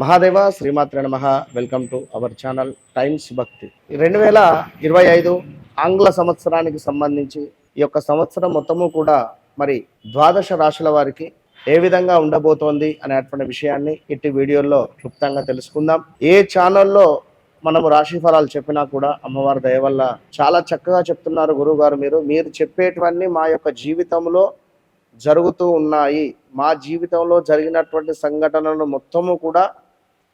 మహాదేవ శ్రీమాత్రే నమః. Welcome to our channel times భక్తి. 2025 ఆంగ్ల సంవత్సరానికి సంబంధించి ఈ యొక్క సంవత్సరం మొత్తము కూడా మరి ద్వాదశ రాశుల వారికి ఏ విధంగా ఉండబోతోంది అనేటువంటి విషయాన్ని ఇట్టి వీడియోలో క్లుప్తంగా తెలుసుకుందాం. ఏ ఛానల్లో మనము రాశి ఫలాలు చెప్పినా కూడా అమ్మవారి దయ వల్ల చాలా చక్కగా చెప్తున్నారు గురువు గారు. మీరు చెప్పేటివన్నీ మా యొక్క జీవితంలో జరుగుతూ ఉన్నాయి. మా జీవితంలో జరిగినటువంటి సంఘటనలు మొత్తము కూడా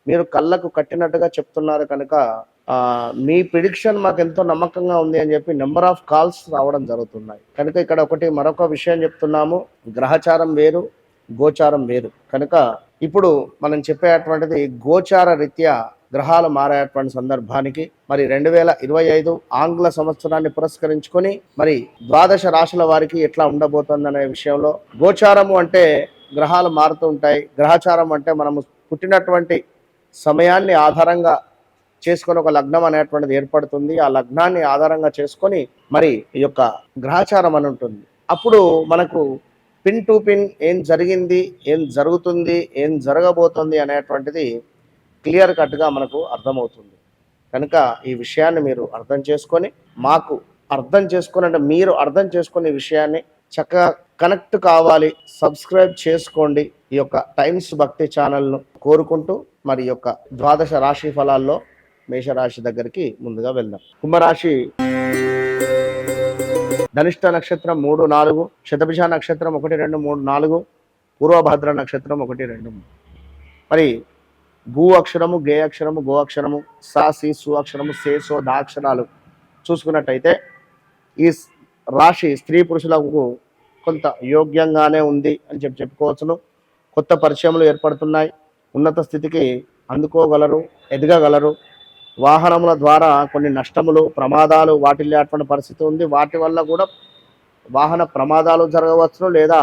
మీరు కళ్ళకు కట్టినట్టుగా చెప్తున్నారు కనుక మీ ప్రిడిక్షన్ మాకు ఎంతో నమ్మకంగా ఉంది అని చెప్పి నెంబర్ ఆఫ్ కాల్స్ రావడం జరుగుతున్నాయి. కనుక ఇక్కడ మరొక విషయం చెప్తున్నాము. గ్రహచారం వేరు, గోచారం వేరు. కనుక ఇప్పుడు మనం చెప్పేటువంటిది గోచార రీత్యా గ్రహాలు మారేటువంటి సందర్భానికి మరి 2025 ఆంగ్ల సంవత్సరాన్ని పురస్కరించుకొని మరి ద్వాదశ రాశుల వారికి ఎట్లా ఉండబోతుందనే విషయంలో, గోచారము అంటే గ్రహాలు మారుతూ ఉంటాయి, గ్రహచారం అంటే మనము పుట్టినటువంటి సమయాన్ని ఆధారంగా చేసుకొని ఒక లగ్నం అనేటువంటిది ఏర్పడుతుంది. ఆ లగ్నాన్ని ఆధారంగా చేసుకొని మరి ఈ యొక్క గ్రహచారం అని ఉంటుంది. అప్పుడు మనకు పిన్ టు పిన్ ఏం జరిగింది, ఏం జరుగుతుంది, ఏం జరగబోతుంది అనేటువంటిది క్లియర్ కట్గా మనకు అర్థమవుతుంది. కనుక ఈ విషయాన్ని మీరు అర్థం చేసుకొని మాకు అర్థం చేసుకొని అంటే మీరు అర్థం చేసుకునే విషయాన్ని చక్కగా కనెక్ట్ కావాలి, సబ్స్క్రైబ్ చేసుకోండి ఈ యొక్క టైమ్స్ భక్తి ఛానల్ను కోరుకుంటూ మరి యొక్క ద్వాదశ రాశి ఫలాల్లో మేషరాశి దగ్గరికి ముందుగా వెళ్దాం. కుంభరాశి ధనిష్ట నక్షత్రం 3, 4, శతభిష నక్షత్రం 1, 2, 3, 4, పూర్వభద్ర నక్షత్రం 1, 2. మరి భూ అక్షరము, గే అక్షరము, గో అక్షరము, సా, సి, సు అక్షరము, సే, సో, దా అక్షరాలు చూసుకున్నట్టయితే ఈ రాశి స్త్రీ పురుషులకు కొంత యోగ్యంగానే ఉంది అని చెప్పుకోవచ్చును. కొత్త పరిచయములు ఏర్పడుతున్నాయి, ఉన్నత స్థితికి అందుకోగలరు, ఎదగగలరు. వాహనముల ద్వారా కొన్ని నష్టములు, ప్రమాదాలు వాటిల్లేటువంటి పరిస్థితి ఉంది. వాటి వల్ల కూడా వాహన ప్రమాదాలు జరగవచ్చును, లేదా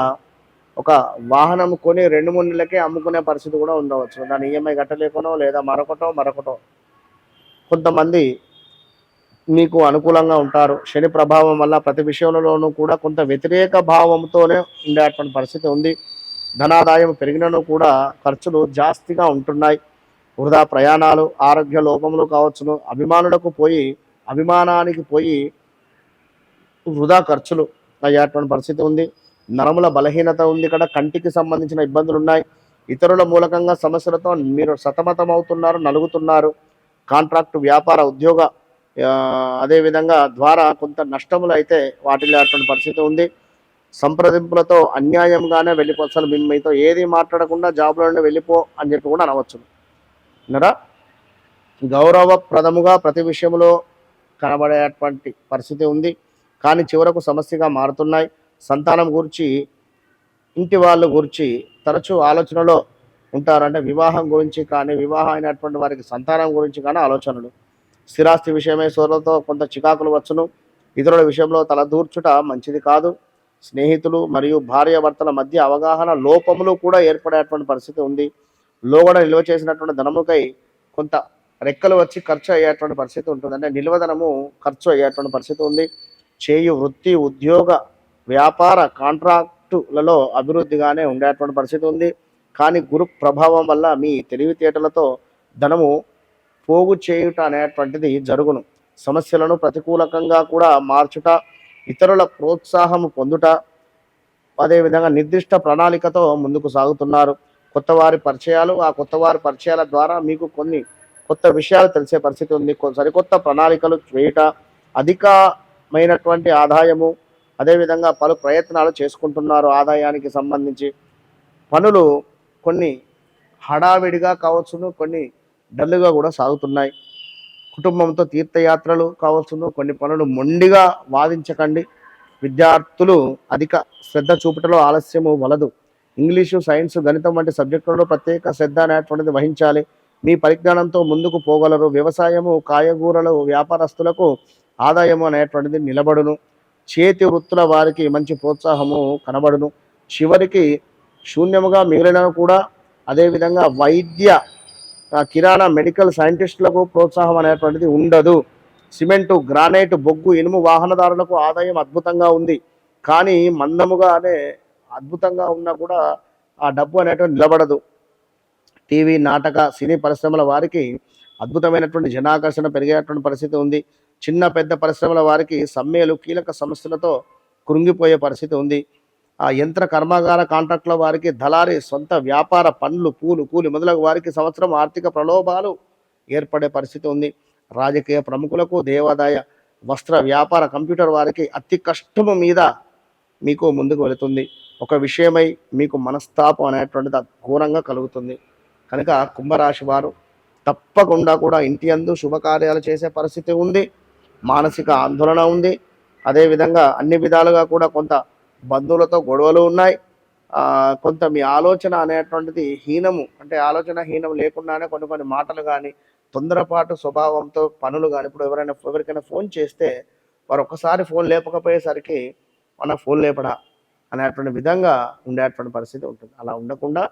ఒక వాహనం కొని 2-3 నెలలకే అమ్ముకునే పరిస్థితి కూడా ఉండవచ్చు. దాని ఈఎంఐ కట్టలేకనో లేదా మరొకటో. కొంతమంది మీకు అనుకూలంగా ఉంటారు. శని ప్రభావం వల్ల ప్రతి విషయంలోనూ కూడా కొంత వ్యతిరేక భావంతోనే ఉండేటువంటి పరిస్థితి ఉంది. ధనాదాయం పెరిగినను కూడా ఖర్చులు జాస్తిగా ఉంటున్నాయి. వృధా ప్రయాణాలు, ఆరోగ్య లోపములు కావచ్చును. అభిమానానికి పోయి వృధా ఖర్చులు అయ్యేటువంటి పరిస్థితి ఉంది. నరముల బలహీనత ఉంది. ఇక్కడ కంటికి సంబంధించిన ఇబ్బందులు ఉన్నాయి. ఇతరుల మూలకంగా సమస్యలతో మీరు సతమతం అవుతున్నారు, నలుగుతున్నారు. కాంట్రాక్ట్, వ్యాపార, ఉద్యోగ అదేవిధంగా ద్వారా కొంత నష్టములు అయితే వాటిల్లేటువంటి పరిస్థితి ఉంది. సంప్రదింపులతో అన్యాయంగానే వెళ్ళిపో, అసలు మీతో ఏది మాట్లాడకుండా జాబులోనే వెళ్ళిపో అని చెప్పి కూడా అనవచ్చు. అన్నారా? గౌరవప్రదముగా ప్రతి విషయంలో కనబడేటువంటి పరిస్థితి ఉంది. కానీ చివరకు సమస్యగా మారుతున్నాయి. సంతానం గురించి, ఇంటి వాళ్ళ గురించి తరచూ ఆలోచనలో ఉంటారంటే వివాహం గురించి కానీ, వివాహం అయినటువంటి వారికి సంతానం గురించి కానీ ఆలోచనలు. స్థిరాస్తి విషయమై సోదరులతో కొంత చికాకులు వచ్చును. ఇతరుల విషయంలో తలదూర్చుట మంచిది కాదు. స్నేహితులు మరియు భార్యాభర్తల మధ్య అవగాహన లోపములు కూడా ఏర్పడేటువంటి పరిస్థితి ఉంది. లోగడ నిల్వ చేసినటువంటి ధనముకై కొంత రెక్కలు వచ్చి ఖర్చు అయ్యేటువంటి పరిస్థితి ఉంటుంది. అంటే నిల్వధనము ఖర్చు అయ్యేటువంటి పరిస్థితి ఉంది. చేయు వృత్తి, ఉద్యోగ, వ్యాపార, కాంట్రాక్టులలో అభివృద్ధిగానే ఉండేటువంటి పరిస్థితి ఉంది. కానీ గురు ప్రభావం వల్ల మీ తెలివితేటలతో ధనము పోగు చేయుట అనేటువంటిది జరుగును. సమస్యలను ప్రతికూలకంగా కూడా మార్చుట, ఇతరుల ప్రోత్సాహము పొందుట, అదేవిధంగా నిర్దిష్ట ప్రణాళికతో ముందుకు సాగుతున్నారు. కొత్తవారి పరిచయాలు, ఆ కొత్తవారి పరిచయాల ద్వారా మీకు కొన్ని కొత్త విషయాలు తెలిసే పరిస్థితి ఉంది. సరికొత్త ప్రణాళికలు వేయుట, అధికమైనటువంటి ఆదాయము, అదేవిధంగా పలు ప్రయత్నాలు చేసుకుంటున్నారు. ఆదాయానికి సంబంధించి పనులు కొన్ని హడావిడిగా కావచ్చును, కొన్ని డల్లుగా కూడా సాగుతున్నాయి. కుటుంబంతో తీర్థయాత్రలు కావచ్చును, కొన్ని పనులు మొండిగా వాదించకండి. విద్యార్థులు అధిక శ్రద్ధ చూపుటలో ఆలస్యము వలదు. ఇంగ్లీషు, సైన్స్, గణితం వంటి సబ్జెక్టులలో ప్రత్యేక శ్రద్ధ అనేటువంటిది వహించాలి. మీ పరిజ్ఞానంతో ముందుకు పోగలరు. వ్యవసాయము, కాయగూరలు వ్యాపారస్తులకు ఆదాయము అనేటువంటిది నిలబడును. చేతి వృత్తుల వారికి మంచి ప్రోత్సాహము కనబడును. చివరికి శూన్యముగా మిగిలిన కూడా అదేవిధంగా వైద్య, కిరాణా, మెడికల్ సైంటిస్టులకు ప్రోత్సాహం అనేటువంటిది ఉండదు. సిమెంటు, గ్రానైట్, బొగ్గు, ఇనుము వాహనదారులకు ఆదాయం అద్భుతంగా ఉంది. కానీ మందముగానే అద్భుతంగా ఉన్నా కూడా ఆ డబ్బు అనేటువంటి నిలబడదు. టీవీ నాటక సినీ పరిశ్రమల వారికి అద్భుతమైనటువంటి జనాకర్షణ పెరిగేటువంటి పరిస్థితి ఉంది. చిన్న పెద్ద పరిశ్రమల వారికి సమ్మెలు కీలక సమస్యలతో కృంగిపోయే పరిస్థితి ఉంది. ఆ యంత్ర కర్మాగార కాంట్రాక్టుల వారికి దళారీ సొంత వ్యాపార పనులు పూలు కూలి మొదలగు వారికి సంవత్సరం ఆర్థిక ప్రలోభాలు ఏర్పడే పరిస్థితి ఉంది. రాజకీయ ప్రముఖులకు దేవాదాయ వస్త్ర వ్యాపార కంప్యూటర్ వారికి అతి కష్టము మీద మీకు ముందుకు వెళుతుంది. ఒక విషయమై మీకు మనస్తాపం అనేటువంటిది ఘోరంగా కలుగుతుంది. కనుక కుంభరాశి వారు తప్పకుండా కూడా ఇంటి యందు శుభకార్యాలు చేసే పరిస్థితి ఉంది. మానసిక ఆందోళన ఉంది. అదేవిధంగా అన్ని విధాలుగా కూడా కొంత బంధువులతో గొడవలు ఉన్నాయి. కొంత మీ ఆలోచన అనేటువంటిది హీనము, అంటే ఆలోచన హీనం లేకుండానే కొన్ని కొన్ని మాటలు కానీ తొందరపాటు స్వభావంతో పనులు కానీ, ఇప్పుడు ఎవరికైనా ఫోన్ చేస్తే వారు ఒక్కసారి ఫోన్ లేపకపోయేసరికి మన ఫోన్ లేపడా అనేటువంటి విధంగా ఉండేటువంటి పరిస్థితి ఉంటుంది. అలా ఉండకుండా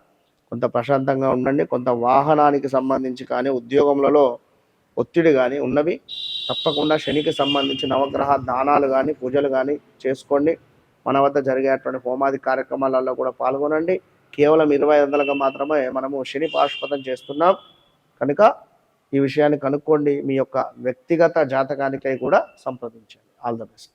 కొంత ప్రశాంతంగా ఉండండి. కొంత వాహనానికి సంబంధించి కానీ ఉద్యోగములలో ఒత్తిడి కానీ ఉన్నవి. తప్పకుండా శనికి సంబంధించి నవగ్రహ దానాలు కానీ పూజలు కానీ చేసుకోండి. మన వద్ద జరిగేటువంటి హోమాది కార్యక్రమాలలో కూడా పాల్గొనండి. కేవలం 2500గా మాత్రమే మనము శని పాశుపతం చేస్తున్నాం. కనుక ఈ విషయాన్ని కనుక్కోండి. మీ యొక్క వ్యక్తిగత జాతకానికై కూడా సంప్రదించండి. All the best.